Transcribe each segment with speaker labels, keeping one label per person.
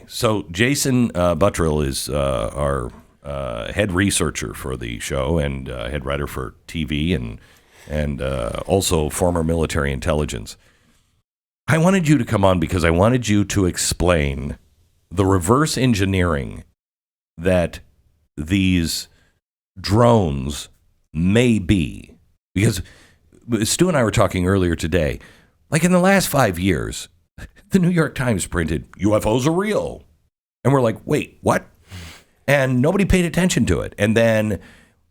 Speaker 1: So Jason Buttrill is our head researcher for the show and head writer for TV and also former military intelligence. I wanted you to come on because I wanted you to explain the reverse engineering that these drones may be. Because Stu and I were talking earlier today, like in the last 5 years, the New York Times printed, UFOs are real. And we're like, wait, what? And nobody paid attention to it. And then,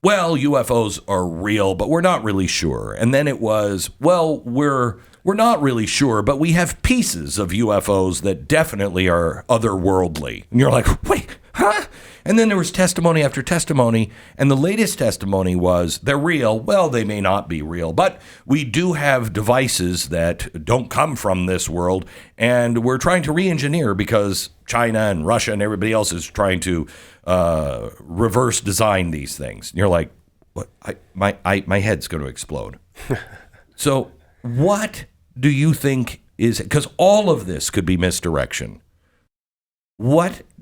Speaker 1: well, UFOs are real, but we're not really sure. And then it was, well, we're not really sure, but we have pieces of UFOs that definitely are otherworldly. And you're like, wait, huh? And then there was testimony after testimony, and the latest testimony was they're real. Well, they may not be real, but we do have devices that don't come from this world, and we're trying to re-engineer because China and Russia and everybody else is trying to reverse design these things. And you're like, what? My head's going to explode. So what do you think is, because all of this could be misdirection.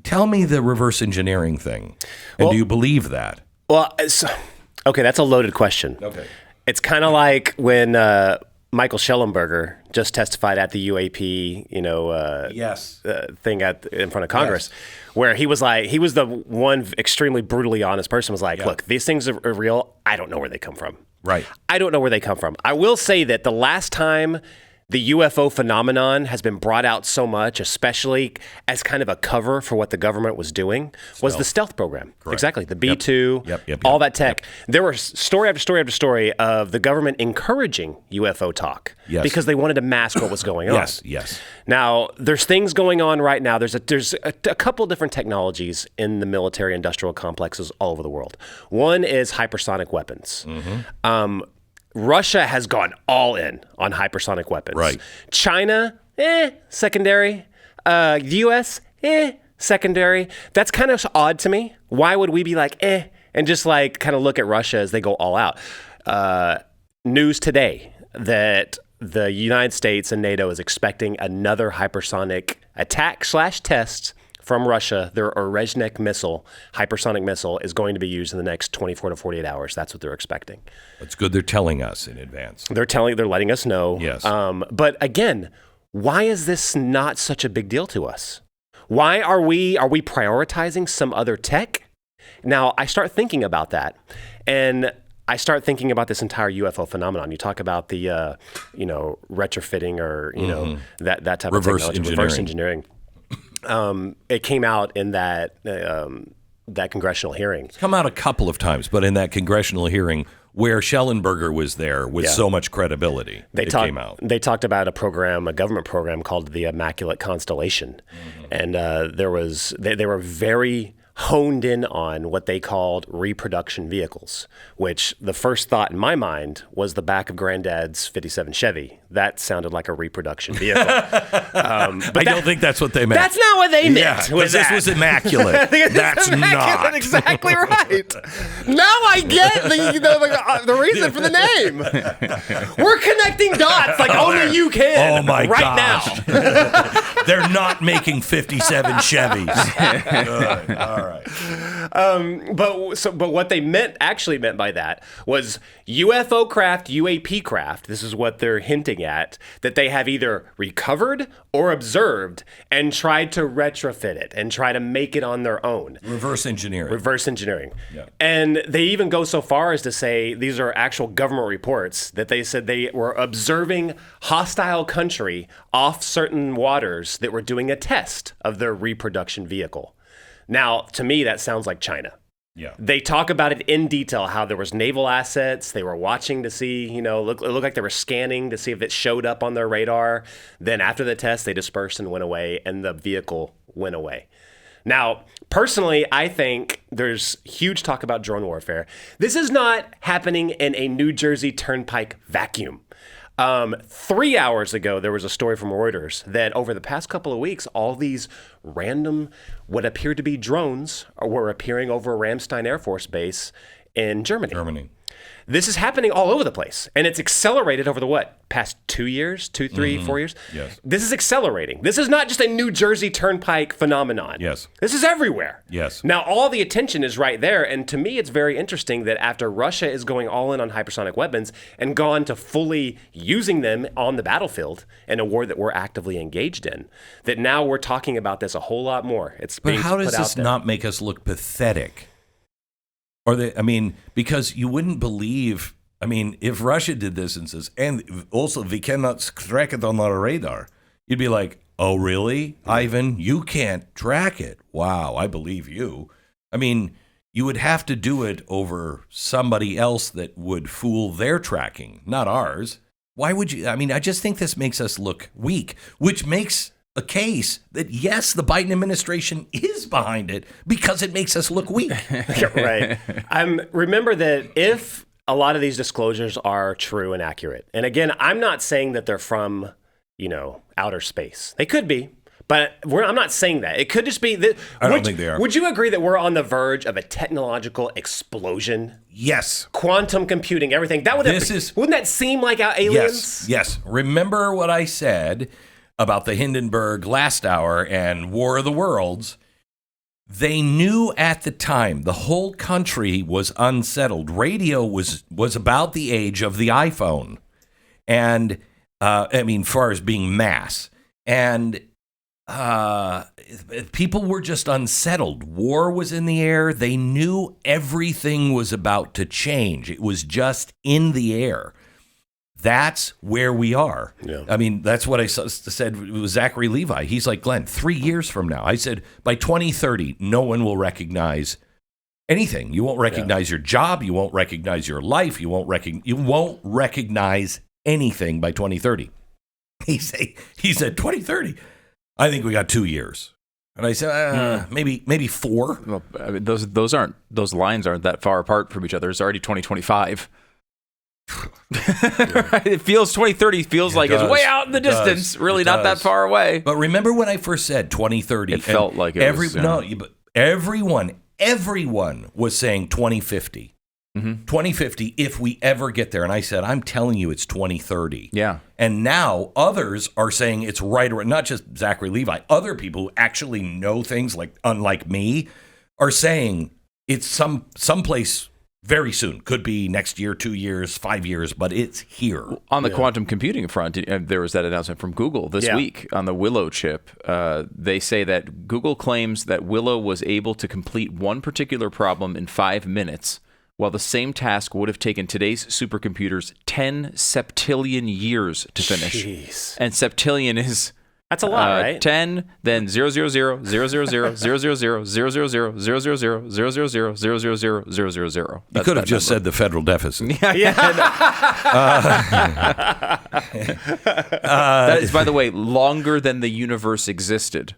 Speaker 1: Tell me the reverse engineering thing. And do you believe that?
Speaker 2: Well, okay, that's a loaded question.
Speaker 1: Okay.
Speaker 2: It's kind of like when Michael Schellenberger just testified at the UAP, thing in front of Congress, where he was the one extremely brutally honest person, was like, look, these things are real. I don't know where they come from.
Speaker 1: Right.
Speaker 2: I don't know where they come from. I will say that the last time the UFO phenomenon has been brought out so much, especially as kind of a cover for what the government was doing, was the stealth program.
Speaker 1: Correct.
Speaker 2: Exactly. The B-2, all that tech. There were story after story after story of the government encouraging UFO talk because they wanted to mask what was going on.
Speaker 1: Yes.
Speaker 2: Now, there's things going on right now. There's a couple different technologies in the military industrial complexes all over the world. One is hypersonic weapons. Mm-hmm. Russia has gone all in on hypersonic weapons.
Speaker 1: Right.
Speaker 2: China, secondary. The U.S., secondary. That's kind of odd to me. Why would we be like, and just like kind of look at Russia as they go all out? News today that the United States and NATO is expecting another hypersonic attack/test from Russia. Their Orezhnik missile, hypersonic missile, is going to be used in the next 24 to 48 hours. That's what they're expecting.
Speaker 1: That's good. They're telling us in advance.
Speaker 2: They're letting us know.
Speaker 1: Yes.
Speaker 2: But again, why is this not such a big deal to us? Why are we prioritizing some other tech? Now, I start thinking about that, and I start thinking about this entire UFO phenomenon. You talk about the, retrofitting or, that type of technology, reverse engineering. It came out in that congressional hearing.
Speaker 1: It's come out a couple of times, but in that congressional hearing where Schellenberger was there with so much credibility, came out.
Speaker 2: They talked about a government program called the Immaculate Constellation. Mm-hmm. And they were very honed in on what they called reproduction vehicles, which the first thought in my mind was the back of Granddad's 57 Chevy. That sounded like a reproduction vehicle. But
Speaker 1: I don't think that's what they meant.
Speaker 2: That's not what they meant.
Speaker 1: Yeah, because this was immaculate. That's immaculate, not.
Speaker 2: Exactly right. Now I get the reason for the name. We're connecting dots like only you can.
Speaker 1: Oh my
Speaker 2: gosh.
Speaker 1: Now. They're not making 57 Chevys. Good. All right.
Speaker 2: But what they actually meant by that was UFO craft, UAP craft. This is what they're hinting at, that they have either recovered or observed and tried to retrofit it and try to make it on their own.
Speaker 1: Reverse engineering.
Speaker 2: Yeah. And they even go so far as to say, these are actual government reports, that they said they were observing hostile country off certain waters that were doing a test of their reproduction vehicle. Now, to me, that sounds like China.
Speaker 1: Yeah.
Speaker 2: They talk about it in detail, how there was naval assets. They were watching to see, it looked like they were scanning to see if it showed up on their radar. Then after the test, they dispersed and went away, and the vehicle went away. Now, personally, I think there's huge talk about drone warfare. This is not happening in a New Jersey Turnpike vacuum. 3 hours ago, there was a story from Reuters that over the past couple of weeks, all these random, what appeared to be drones were appearing over Ramstein Air Force Base in Germany. This is happening all over the place, and it's accelerated over the past 2 years, 2, 3, 4 years.
Speaker 1: Yes.
Speaker 2: This is accelerating. This is not just a New Jersey Turnpike phenomenon.
Speaker 1: Yes.
Speaker 2: This is everywhere.
Speaker 1: Yes.
Speaker 2: Now, all the attention is right there, and to me, it's very interesting that after Russia is going all in on hypersonic weapons and gone to fully using them on the battlefield in a war that we're actively engaged in, that now we're talking about this a whole lot more. It's
Speaker 1: But
Speaker 2: being
Speaker 1: how does
Speaker 2: put out
Speaker 1: this
Speaker 2: there.
Speaker 1: not make us look pathetic? Because you wouldn't believe, if Russia did this and says, and also we cannot track it on our radar, you'd be like, oh, really, Ivan? You can't track it. Wow, I believe you. You would have to do it over somebody else that would fool their tracking, not ours. Why would you? I just think this makes us look weak, which makes a case that, yes, the Biden administration is behind it because it makes us look weak.
Speaker 2: Right. Remember that if a lot of these disclosures are true and accurate, and again, I'm not saying that they're from, outer space. They could be, but I'm not saying that. It could just be that.
Speaker 1: I don't think they are.
Speaker 2: Would you agree that we're on the verge of a technological explosion?
Speaker 1: Yes.
Speaker 2: Quantum computing, everything. Wouldn't that seem like our aliens?
Speaker 1: Yes. Remember what I said about the Hindenburg last hour and War of the Worlds. They knew at the time the whole country was unsettled. Radio was about the age of the iPhone. And, far as being mass. And people were just unsettled. War was in the air. They knew everything was about to change. It was just in the air. That's where we are. Yeah. That's what I said with Zachary Levi. He's like, Glenn, 3 years from now. I said, by 2030, no one will recognize anything. You won't recognize your job. You won't recognize your life. You won't recognize anything by 2030. He said 2030. I think we got 2 years. And I said, maybe 4.
Speaker 3: Well, those lines aren't that far apart from each other. It's already 2025. It feels 2030 feels like it's way out in the distance, really not that far away.
Speaker 1: But remember when I first said 2030?
Speaker 3: It felt like it was.
Speaker 1: But everyone was saying 2050. Mm-hmm. 2050 if we ever get there. And I said, I'm telling you, it's 2030.
Speaker 3: Yeah.
Speaker 1: And now others are saying it's right around, not just Zachary Levi, other people who actually know things, like unlike me, are saying it's someplace very soon. Could be next year, 2 years, 5 years, but it's here.
Speaker 3: On the quantum computing front, there was that announcement from Google this week on the Willow chip. They say that Google claims that Willow was able to complete one particular problem in 5 minutes, while the same task would have taken today's supercomputers 10 septillion years to finish.
Speaker 2: Jeez.
Speaker 3: And septillion is...
Speaker 2: That's a lot, right?
Speaker 3: 10, then 000, 000, 000, 000, 000, 000, 000, 000, 000, 000, 000.
Speaker 1: You could have just said the federal deficit.
Speaker 3: That is, by the way, longer than the universe has existed.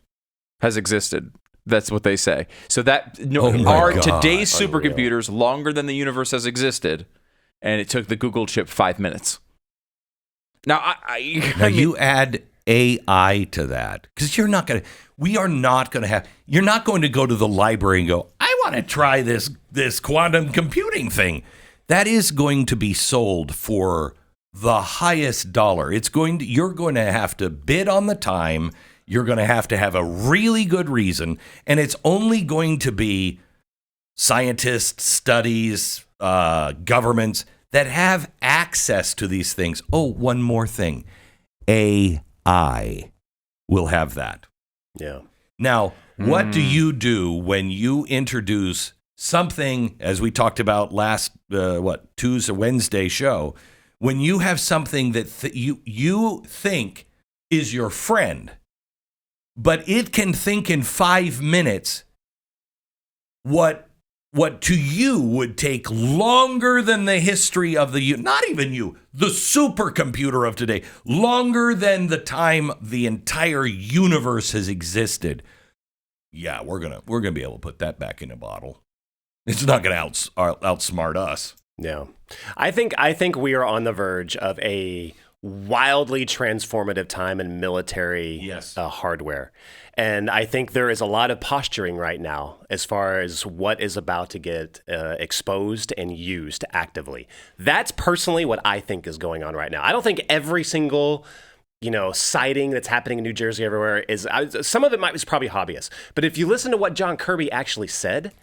Speaker 3: That's what they say. So that today's supercomputers longer than the universe has existed, and it took the Google chip 5 minutes. Now,
Speaker 1: you add AI to that, because you're not going to go to the library and go, I want to try this quantum computing thing. That is going to be sold for the highest dollar. You're going to have to bid on the time. You're going to have a really good reason. And it's only going to be scientists, studies, governments that have access to these things. Oh, one more thing. AI will have that.
Speaker 2: Yeah.
Speaker 1: Now, what do you do when you introduce something, as we talked about last, Wednesday show, when you have something that you think is your friend, but it can think in 5 minutes what to you would take longer than the history of not even you, the supercomputer of today, longer than the time the entire universe has existed. Yeah, we're gonna be able to put that back in a bottle. It's not gonna outsmart us.
Speaker 2: Yeah, I think we are on the verge of a wildly transformative time in military hardware. And I think there is a lot of posturing right now as far as what is about to get exposed and used actively. That's personally what I think is going on right now. I don't think every single sighting that's happening in New Jersey everywhere is, some of it is probably hobbyists. But if you listen to what John Kirby actually said,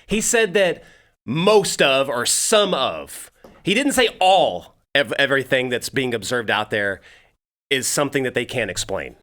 Speaker 2: he said that most of or some of, he didn't say all of everything that's being observed out there is something that they can't explain.